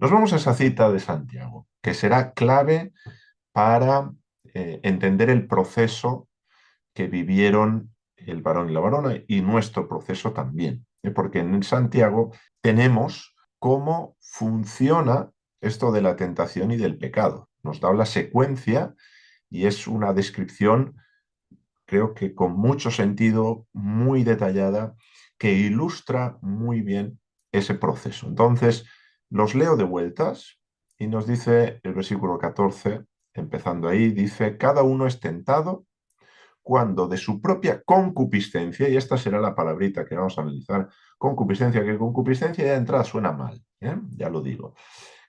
Nos vamos a esa cita de Santiago, que será clave para entender el proceso que vivieron el varón y la varona y nuestro proceso también. Porque en Santiago tenemos cómo funciona esto de la tentación y del pecado. Nos da la secuencia y es una descripción, creo que con mucho sentido, muy detallada, que ilustra muy bien ese proceso. Entonces, los leo de vueltas y nos dice el versículo 14, empezando ahí, dice, cada uno es tentado cuando de su propia concupiscencia, y esta será la palabrita que vamos a analizar, concupiscencia, que concupiscencia ya de entrada suena mal, ya lo digo.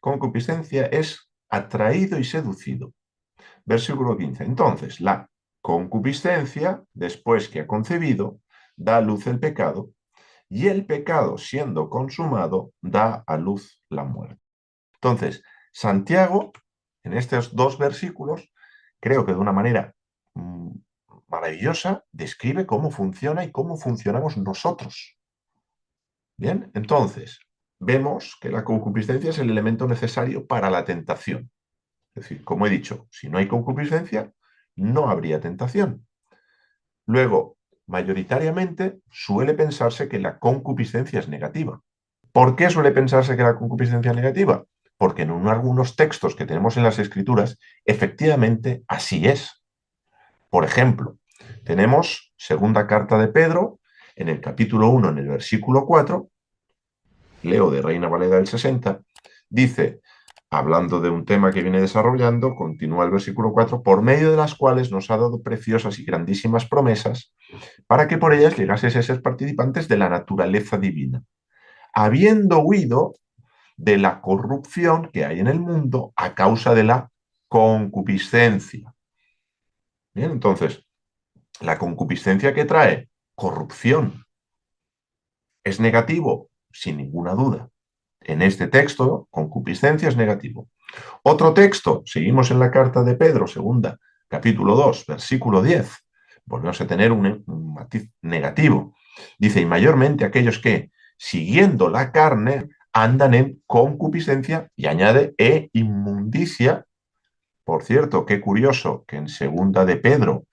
Concupiscencia es atraído y seducido. Versículo 15. Entonces, la concupiscencia, después que ha concebido, da a luz el pecado, y el pecado, siendo consumado, da a luz la muerte. Entonces, Santiago, en estos dos versículos, creo que de una manera maravillosa, describe cómo funciona y cómo funcionamos nosotros. Bien, entonces, vemos que la concupiscencia es el elemento necesario para la tentación. Es decir, como he dicho, si no hay concupiscencia, no habría tentación. Luego, mayoritariamente suele pensarse que la concupiscencia es negativa. ¿Por qué suele pensarse que la concupiscencia es negativa? Porque en algunos textos que tenemos en las Escrituras, efectivamente así es. Por ejemplo, tenemos segunda carta de Pedro, en el capítulo 1, en el versículo 4, leo de Reina Valera del 60, dice, hablando de un tema que viene desarrollando, continúa el versículo 4, por medio de las cuales nos ha dado preciosas y grandísimas promesas, para que por ellas llegaseis a ser participantes de la naturaleza divina, habiendo huido de la corrupción que hay en el mundo a causa de la concupiscencia. Bien, entonces, la concupiscencia que trae corrupción es negativo, sin ninguna duda. En este texto, concupiscencia es negativo. Otro texto, seguimos en la carta de Pedro, segunda, capítulo 2, versículo 10. Volvemos a tener un matiz negativo. Dice, y mayormente aquellos que, siguiendo la carne, andan en concupiscencia y añade inmundicia. Por cierto, qué curioso que en segunda de Pedro,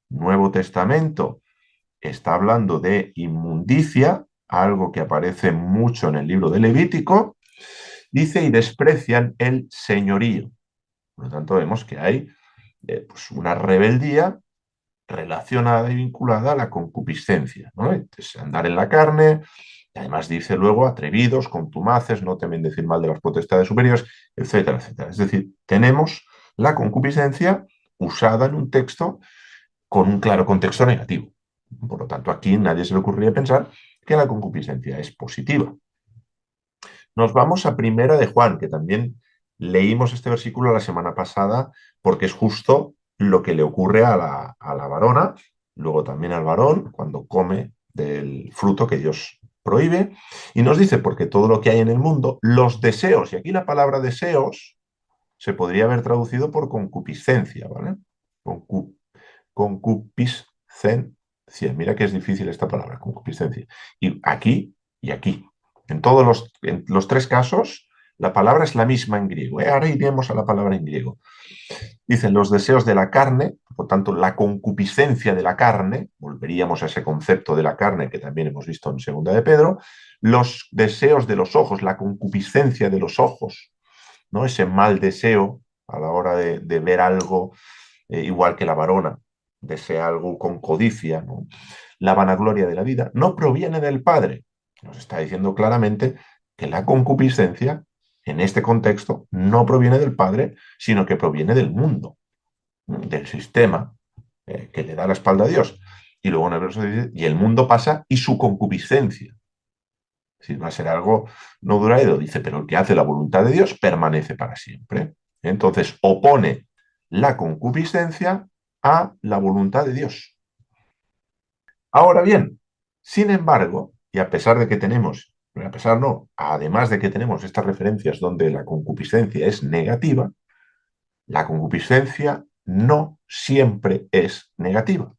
Nuevo Testamento, está hablando de inmundicia, algo que aparece mucho en el libro de Levítico, dice, y desprecian el señorío. Por lo tanto, vemos que hay pues una rebeldía relacionada y vinculada a la concupiscencia, ¿no? Entonces, andar en la carne, y además dice luego atrevidos, contumaces, no temen decir mal de las potestades superiores, etcétera, etcétera. Es decir, tenemos la concupiscencia usada en un texto con un claro contexto negativo. Por lo tanto, aquí nadie se le ocurriría pensar que la concupiscencia es positiva. Nos vamos a Primera de Juan, que también leímos este versículo la semana pasada, porque es justo lo que le ocurre a la varona, luego también al varón, cuando come del fruto que Dios prohíbe, y nos dice, porque todo lo que hay en el mundo, los deseos, y aquí la palabra deseos se podría haber traducido por concupiscencia, ¿vale? Concu concupiscencia. Mira que es difícil esta palabra, concupiscencia. Y aquí y aquí. En los tres casos, la palabra es la misma en griego. Ahora iremos a la palabra en griego. Dicen los deseos de la carne, por tanto, la concupiscencia de la carne, volveríamos a ese concepto de la carne que también hemos visto en segunda de Pedro, los deseos de los ojos, la concupiscencia de los ojos, ¿no? Ese mal deseo a la hora de ver algo, igual que la varona desea algo con codicia, ¿no? La vanagloria de la vida no proviene del Padre. Nos está diciendo claramente que la concupiscencia, en este contexto, no proviene del Padre, sino que proviene del mundo, del sistema que le da la espalda a Dios. Y luego en el verso dice, y el mundo pasa y su concupiscencia. Si va a ser algo no duradero, dice, pero el que hace la voluntad de Dios permanece para siempre. Entonces opone la concupiscencia a la voluntad de Dios. Ahora bien, sin embargo, y a pesar de que tenemos, a pesar no, además de que tenemos estas referencias donde la concupiscencia es negativa, la concupiscencia no siempre es negativa.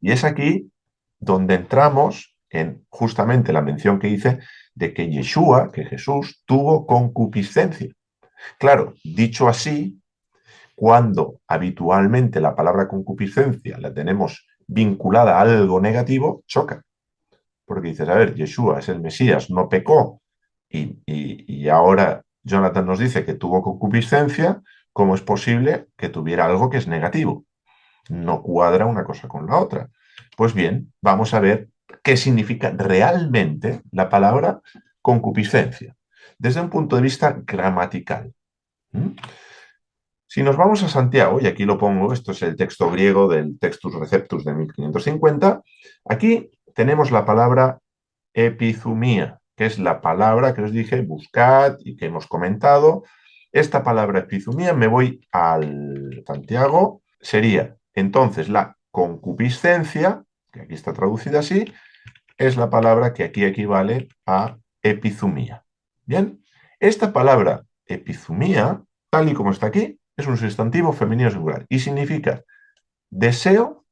Y es aquí donde entramos en justamente la mención que hice de que Yeshua, que Jesús, tuvo concupiscencia. Claro, dicho así, cuando habitualmente la palabra concupiscencia la tenemos vinculada a algo negativo, choca. Porque dices, a ver, Yeshua es el Mesías, no pecó, y ahora Jonathan nos dice que tuvo concupiscencia, ¿cómo es posible que tuviera algo que es negativo? No cuadra una cosa con la otra. Pues bien, vamos a ver qué significa realmente la palabra concupiscencia, desde un punto de vista gramatical. ¿Mm? Si nos vamos a Santiago, y aquí lo pongo, esto es el texto griego del Textus Receptus de 1550, aquí tenemos la palabra epizumía, que es la palabra que os dije, buscad y que hemos comentado. Esta palabra epizumía, me voy al Santiago, sería entonces la concupiscencia, que aquí está traducida así, es la palabra que aquí equivale a epizumía. Bien, esta palabra epizumía, tal y como está aquí, es un sustantivo femenino singular y significa deseo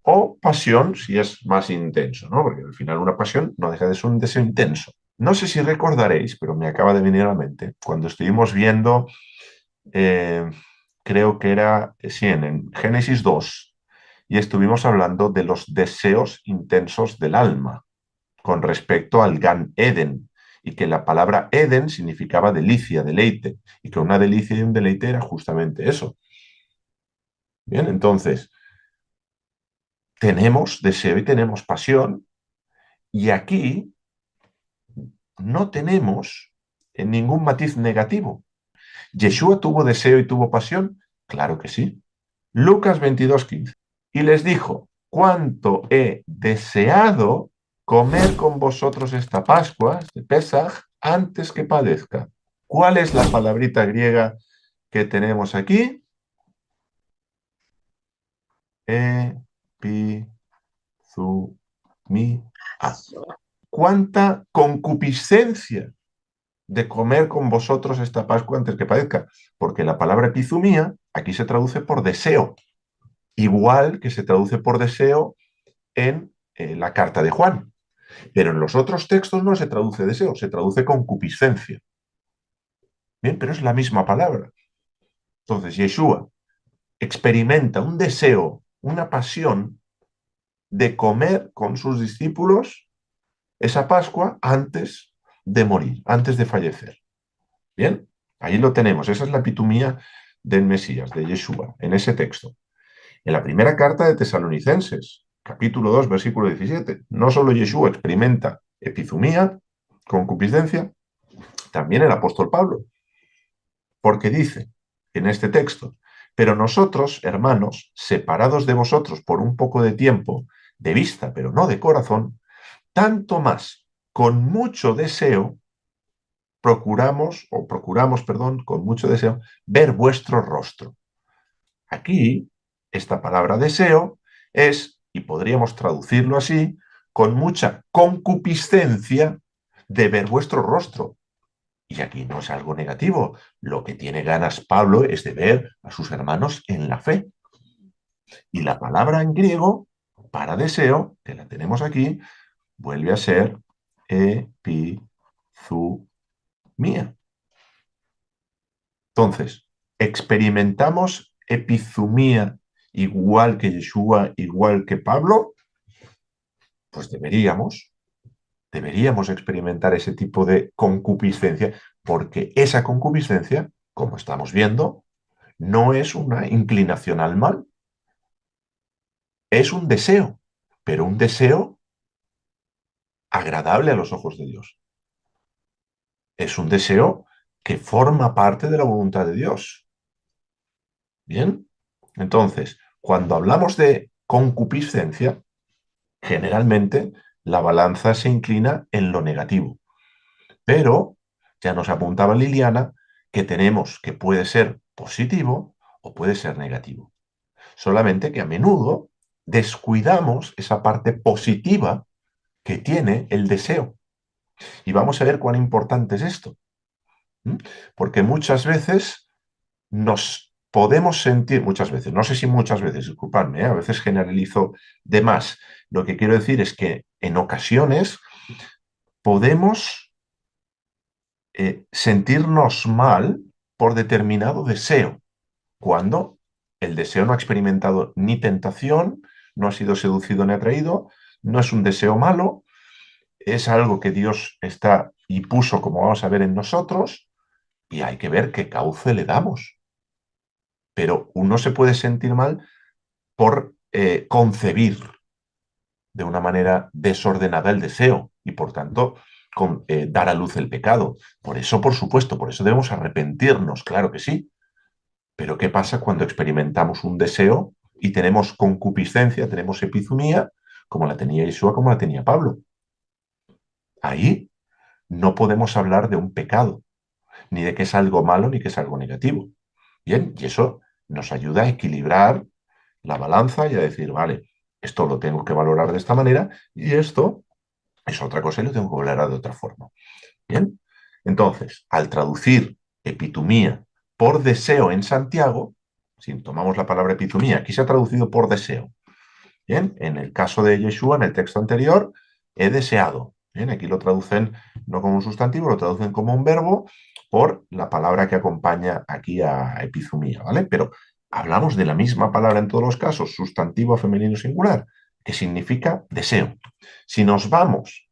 o pasión si es más intenso, ¿no? Porque al final una pasión no deja de ser un deseo intenso. No sé si recordaréis, pero me acaba de venir a la mente, cuando estuvimos viendo, eh, creo que era, sí, en Génesis 2, y estuvimos hablando de los deseos intensos del alma con respecto al Gan Eden, y que la palabra Eden significaba delicia, deleite, y que una delicia y un deleite era justamente eso. Bien, entonces, tenemos deseo y tenemos pasión, y aquí no tenemos ningún matiz negativo. ¿Yeshua tuvo deseo y tuvo pasión? Claro que sí. Lucas 22:15. Y les dijo, cuánto he deseado comer con vosotros esta Pascua, este Pesaj, antes que padezca. ¿Cuál es la palabrita griega que tenemos aquí? Epizumia. ¿Cuánta concupiscencia de comer con vosotros esta Pascua antes que padezca? Porque la palabra epizumía aquí se traduce por deseo, igual que se traduce por deseo en la carta de Juan. Pero en los otros textos no se traduce deseo, se traduce concupiscencia. Bien, pero es la misma palabra. Entonces, Yeshua experimenta un deseo, una pasión de comer con sus discípulos esa Pascua antes de morir, antes de fallecer. Bien, ahí lo tenemos. Esa es la epitomía del Mesías, de Yeshua, en ese texto. En la primera carta de Tesalonicenses, capítulo 2, versículo 17, no solo Yeshua experimenta epizumía, concupiscencia, también el apóstol Pablo, porque dice en este texto, pero nosotros, hermanos, separados de vosotros por un poco de tiempo, de vista, pero no de corazón, tanto más, con mucho deseo, procuramos, con mucho deseo, ver vuestro rostro. Aquí, esta palabra deseo es, y podríamos traducirlo así, con mucha concupiscencia de ver vuestro rostro. Y aquí no es algo negativo. Lo que tiene ganas Pablo es de ver a sus hermanos en la fe. Y la palabra en griego para deseo, que la tenemos aquí, vuelve a ser epizumia. Entonces, ¿experimentamos epizumia igual que Yeshua, igual que Pablo? Pues deberíamos experimentar ese tipo de concupiscencia, porque esa concupiscencia, como estamos viendo, no es una inclinación al mal, es un deseo, pero un deseo agradable a los ojos de Dios. Es un deseo que forma parte de la voluntad de Dios. Bien, entonces, cuando hablamos de concupiscencia, generalmente la balanza se inclina en lo negativo. Pero ya nos apuntaba Liliana que tenemos que puede ser positivo o puede ser negativo. Solamente que a menudo descuidamos esa parte positiva que tiene el deseo. Y vamos a ver cuán importante es esto. ¿Mm? Porque muchas veces nos podemos sentir muchas veces, no sé si muchas veces, disculpadme, a veces generalizo de más. Lo que quiero decir es que en ocasiones podemos sentirnos mal por determinado deseo, cuando el deseo no ha experimentado ni tentación, no ha sido seducido ni atraído, no es un deseo malo, es algo que Dios está y puso, como vamos a ver, en nosotros, y hay que ver qué cauce le damos. Pero uno se puede sentir mal por concebir de una manera desordenada el deseo y, por tanto, dar a luz el pecado. Por eso, por supuesto, por eso debemos arrepentirnos, claro que sí. Pero ¿qué pasa cuando experimentamos un deseo y tenemos concupiscencia, tenemos epizumía, como la tenía Yeshua, como la tenía Pablo? Ahí no podemos hablar de un pecado, ni de que es algo malo, ni que es algo negativo. Bien, y eso nos ayuda a equilibrar la balanza y a decir, vale, esto lo tengo que valorar de esta manera y esto es otra cosa y lo tengo que valorar de otra forma. Bien, entonces, al traducir epitumía por deseo en Santiago, si tomamos la palabra epitumía, aquí se ha traducido por deseo. Bien, en el caso de Yeshua, en el texto anterior, he deseado. Bien, aquí lo traducen no como un sustantivo, lo traducen como un verbo por la palabra que acompaña aquí a epizumía, ¿vale? Pero hablamos de la misma palabra en todos los casos, sustantivo femenino singular, que significa deseo. Si nos vamos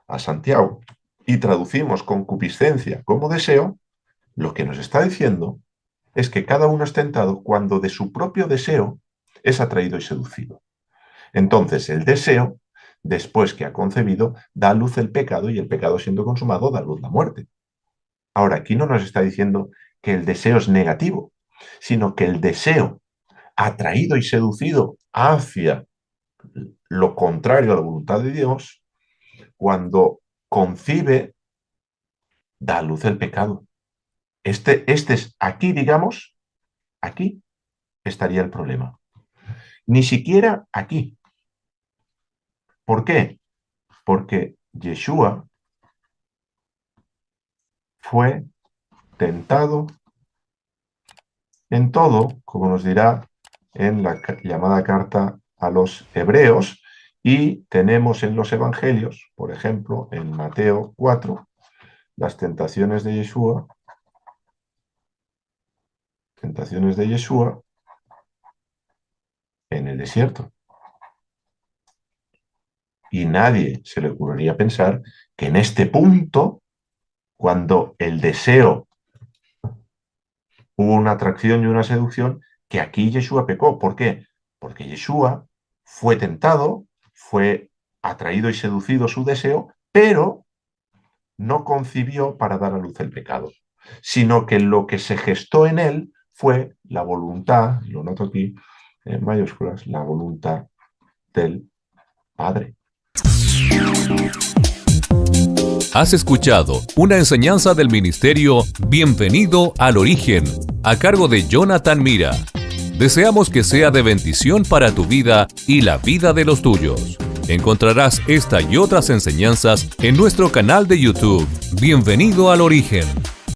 a Santiago y traducimos concupiscencia como deseo, lo que nos está diciendo es que cada uno es tentado cuando de su propio deseo es atraído y seducido. Entonces, el deseo, después que ha concebido, da a luz el pecado y el pecado siendo consumado da a luz la muerte. Ahora, aquí no nos está diciendo que el deseo es negativo, sino que el deseo atraído y seducido hacia lo contrario a la voluntad de Dios, cuando concibe, da a luz el pecado. Este es aquí, digamos, aquí estaría el problema. Ni siquiera aquí. ¿Por qué? Porque Yeshua fue tentado en todo, como nos dirá en la llamada carta a los hebreos, y tenemos en los evangelios, por ejemplo, en Mateo 4, las tentaciones de Yeshua en el desierto. Y nadie se le ocurriría pensar que en este punto, cuando el deseo hubo una atracción y una seducción, que aquí Yeshua pecó. ¿Por qué? Porque Yeshua fue tentado, fue atraído y seducido su deseo, pero no concibió para dar a luz el pecado, sino que lo que se gestó en él fue la voluntad, lo noto aquí en mayúsculas, la voluntad del Padre. Has escuchado una enseñanza del ministerio Bienvenido al Origen, a cargo de Jonathan Mira. Deseamos que sea de bendición para tu vida y la vida de los tuyos. Encontrarás esta y otras enseñanzas en nuestro canal de YouTube, Bienvenido al Origen.